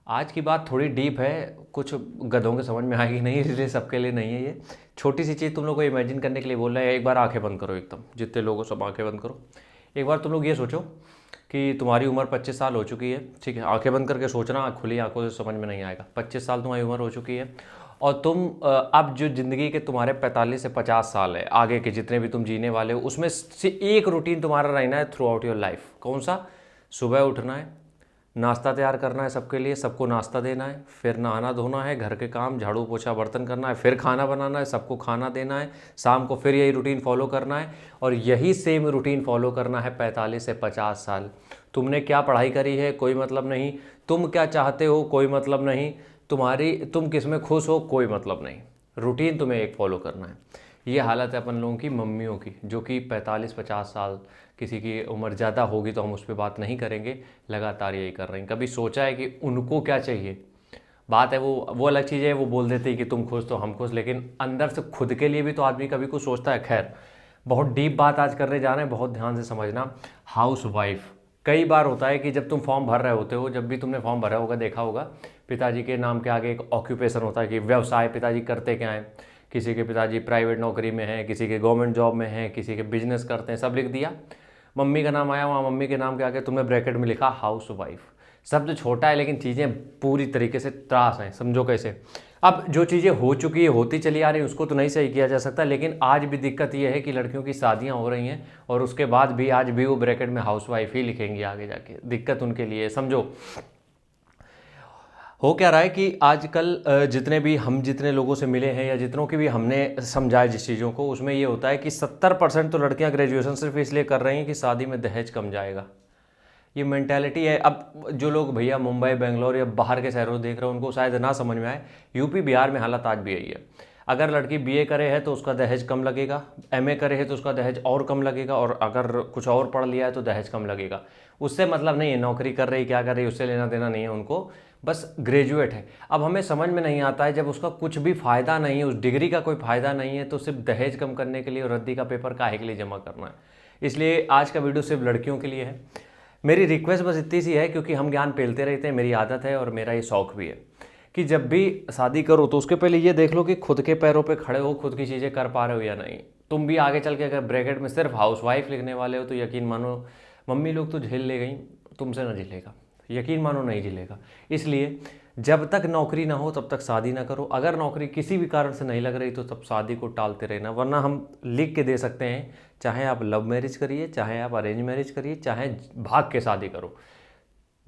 आज की बात थोड़ी डीप है, कुछ गधों के समझ में आएगी नहीं, इसलिए सबके लिए नहीं है ये। छोटी सी चीज़ तुम लोग को इमेजिन करने के लिए बोल रहे हैं। एक बार आंखें बंद करो, एकदम जितने लोगों सब आंखें बंद करो। एक बार तुम लोग ये सोचो कि तुम्हारी उम्र 25 साल हो चुकी है, ठीक है। आंखें बंद करके सोचना, खुली आंखों से समझ में नहीं आएगा। 25 साल तुम्हारी उम्र हो चुकी है और तुम अब जो ज़िंदगी के तुम्हारे 45 से 50 साल है आगे के जितने भी तुम जीने वाले हो, उसमें से एक रूटीन तुम्हारा रहना है थ्रू आउट योर लाइफ। कौन सा? सुबह उठना है, नाश्ता तैयार करना है सबके लिए, सबको नाश्ता देना है, फिर नहाना धोना है, घर के काम झाड़ू पोछा बर्तन करना है, फिर खाना बनाना है, सबको खाना देना है, शाम को फिर यही रूटीन फॉलो करना है। और यही सेम रूटीन फॉलो करना है 45 से 50 साल। तुमने क्या पढ़ाई करी है कोई मतलब नहीं, तुम क्या चाहते हो कोई मतलब नहीं, तुम किस में खुश हो कोई मतलब नहीं, रूटीन तुम्हें एक फॉलो करना है। ये हालत है अपन लोगों की मम्मियों की, जो कि 45-50 साल, किसी की उम्र ज़्यादा होगी तो हम उस पर बात नहीं करेंगे, लगातार यही कर रहे हैं। कभी सोचा है कि उनको क्या चाहिए? बात है वो अलग चीज़ है, वो बोल देते हैं कि तुम खुश तो हम खुश, लेकिन अंदर से खुद के लिए भी तो आदमी कभी कुछ सोचता है। खैर, बहुत डीप बात आज करने जा रहे हैं, बहुत ध्यान से समझना। हाउस वाइफ, कई बार होता है कि जब तुम फॉर्म भर रहे होते हो, जब भी तुमने फॉर्म भरा होगा देखा होगा, पिताजी के नाम के आगे एक ऑक्यूपेशन होता है कि व्यवसाय, पिताजी करते क्या हैं। किसी के पिताजी प्राइवेट नौकरी में हैं, किसी के गवर्नमेंट जॉब में हैं, किसी के बिजनेस करते हैं, सब लिख दिया। मम्मी का नाम आया, वहाँ मम्मी के नाम के आगे तुमने ब्रैकेट में लिखा हाउस वाइफ। शब्द छोटा है लेकिन चीज़ें पूरी तरीके से त्रास हैं। समझो कैसे? अब जो चीज़ें हो चुकी है, होती चली आ रही है, उसको तो नहीं सही किया जा सकता, लेकिन आज भी दिक्कत ये है कि लड़कियों की शादियां हो रही हैं और उसके बाद भी आज भी वो ब्रैकेट में हाउस वाइफ ही लिखेंगी आगे जाके। दिक्कत उनके लिए, समझो। हो क्या रहा है कि आजकल जितने भी हम जितने लोगों से मिले हैं या जितनों की भी हमने समझा जिस चीज़ों को, उसमें ये होता है कि 70% तो लड़कियां ग्रेजुएशन सिर्फ इसलिए कर रही हैं कि शादी में दहेज कम जाएगा। ये मेंटेलिटी है। अब जो लोग भैया मुंबई बेंगलोर या बाहर के शहरों देख रहे हो, उनको शायद ना समझ में आए, यूपी बिहार में हालत आज भी यही है। अगर लड़की बीए करे है तो उसका दहेज कम लगेगा, एमए करे है तो उसका दहेज और कम लगेगा, और अगर कुछ और पढ़ लिया है तो दहेज कम लगेगा। उससे मतलब नहीं है नौकरी कर रही क्या कर रही, उससे लेना देना नहीं है उनको, बस ग्रेजुएट है। अब हमें समझ में नहीं आता है, जब उसका कुछ भी फ़ायदा नहीं है, उस डिग्री का कोई फ़ायदा नहीं है, तो सिर्फ दहेज कम करने के लिए और रद्दी का पेपर काहे के लिए जमा करना है। इसलिए आज का वीडियो सिर्फ लड़कियों के लिए है। मेरी रिक्वेस्ट बस इतनी सी है, क्योंकि हम ज्ञान पेलते रहते हैं, मेरी आदत है और मेरा ये शौक़ भी है कि जब भी शादी करो तो उसके पहले ये देख लो कि खुद के पैरों पे खड़े हो, खुद की चीज़ें कर पा रहे हो या नहीं। तुम भी आगे चल के अगर ब्रैकेट में सिर्फ हाउस वाइफ लिखने वाले हो तो यकीन मानो मम्मी लोग तो झेल ले गई, तुमसे ना झेलेगा, यकीन मानो नहीं झेलेगा। इसलिए जब तक नौकरी ना हो तब तक शादी ना करो। अगर नौकरी किसी भी कारण से नहीं लग रही तो तब शादी को टालते रहना, वरना हम लिख के दे सकते हैं, चाहे आप लव मैरिज करिए, चाहे आप अरेंज मैरिज करिए, चाहे भाग के शादी करो,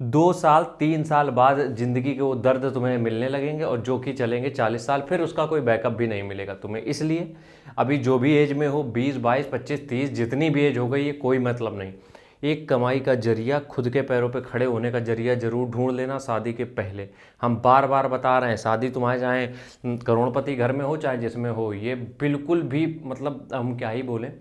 2 साल 3 साल बाद ज़िंदगी के वो दर्द तुम्हें मिलने लगेंगे और जो कि चलेंगे 40 साल, फिर उसका कोई बैकअप भी नहीं मिलेगा तुम्हें। इसलिए अभी जो भी एज में हो, 20 22 25 30 जितनी भी एज हो गई है, कोई मतलब नहीं। एक कमाई का जरिया, खुद के पैरों पे खड़े होने का जरिया ज़रूर ढूंढ लेना शादी के पहले। हम बार बार बता रहे हैं, शादी तुम्हारे चाहे करोड़पति घर में हो चाहे जिसमें हो, ये बिल्कुल भी मतलब हम क्या ही बोलें,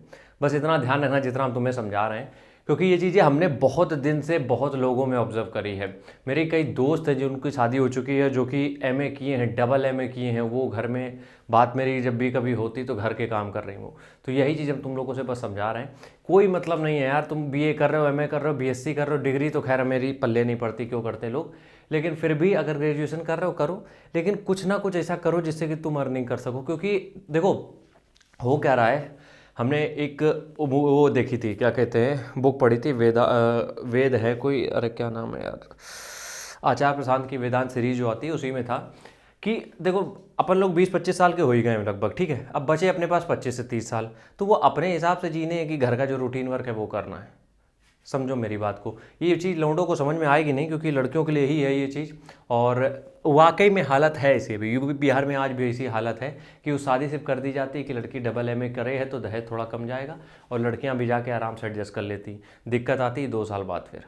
बस इतना ध्यान रखना जितना हम तुम्हें समझा रहे हैं, क्योंकि ये चीज़ें हमने बहुत दिन से बहुत लोगों में ऑब्जर्व करी है। मेरे कई दोस्त हैं जिनकी शादी हो चुकी है, जो कि एमए किए हैं, डबल एमए किए हैं, वो घर में बात मेरी जब भी कभी होती तो घर के काम कर रही हो। तो यही चीज़ हम तुम लोगों से बस समझा रहे हैं। कोई मतलब नहीं है यार, तुम बीए कर रहे हो, एमए कर रहे हो, बीएससी कर रहे हो, डिग्री तो खैर मेरी पल्ले नहीं पड़ती, क्यों करते लोग, लेकिन फिर भी अगर ग्रेजुएशन कर रहे हो करो, लेकिन कुछ ना कुछ ऐसा करो जिससे कि तुम अर्निंग कर सको। क्योंकि देखो हो क्या रहा है, हमने एक वो देखी थी, क्या कहते हैं, बुक पढ़ी थी, वेद है कोई, अरे क्या नाम है यार, आचार्य प्रशांत की वेदांत सीरीज जो आती है, उसी में था कि देखो अपन लोग 20-25 साल के हो ही गए हैं लगभग, ठीक है। अब बचे अपने पास 25 से 30 साल, तो वो अपने हिसाब से जीने हैं कि घर का जो रूटीन वर्क है वो करना है। समझो मेरी बात को, ये चीज़ लौंडों को समझ में आएगी नहीं, क्योंकि लड़कियों के लिए ही है ये चीज़। और वाकई में हालत है ऐसी, भी यूपी बिहार में आज भी ऐसी हालत है कि वो शादी सिर्फ कर दी जाती है कि लड़की डबल एमए करे है तो दहेज थोड़ा कम जाएगा, और लड़कियां भी जाके आराम से एडजस्ट कर लेती। दिक्कत आती है 2 साल बाद। फिर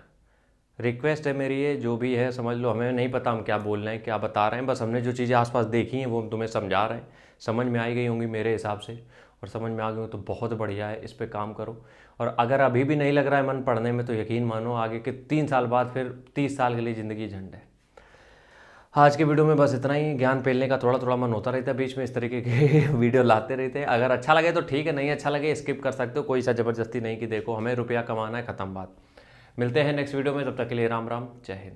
रिक्वेस्ट है मेरी, ये जो भी है समझ लो, हमें नहीं पता हम क्या बोल रहे हैं क्या बता रहे हैं, बस हमने जो चीज़ें आसपास देखी हैं वो हम तुम्हें समझा रहे हैं। समझ में आई गई होंगी मेरे हिसाब से, और समझ में आ गई हो तो बहुत बढ़िया है, इस पर काम करो। और अगर अभी भी नहीं लग रहा है मन पढ़ने में, तो यकीन मानो आगे के 3 साल बाद फिर 30 साल के लिए ज़िंदगी झंड है। आज के वीडियो में बस इतना ही। ज्ञान फैलने का थोड़ा थोड़ा मन होता रहता है बीच में, इस तरीके के वीडियो लाते रहते हैं। अगर अच्छा लगे तो ठीक है, नहीं अच्छा लगे स्किप कर सकते हो, कोई सा ज़बरदस्ती नहीं कि देखो, हमें रुपया कमाना है, ख़त्म बात। मिलते हैं नेक्स्ट वीडियो में, तब तक के लिए राम राम, जय हिंद।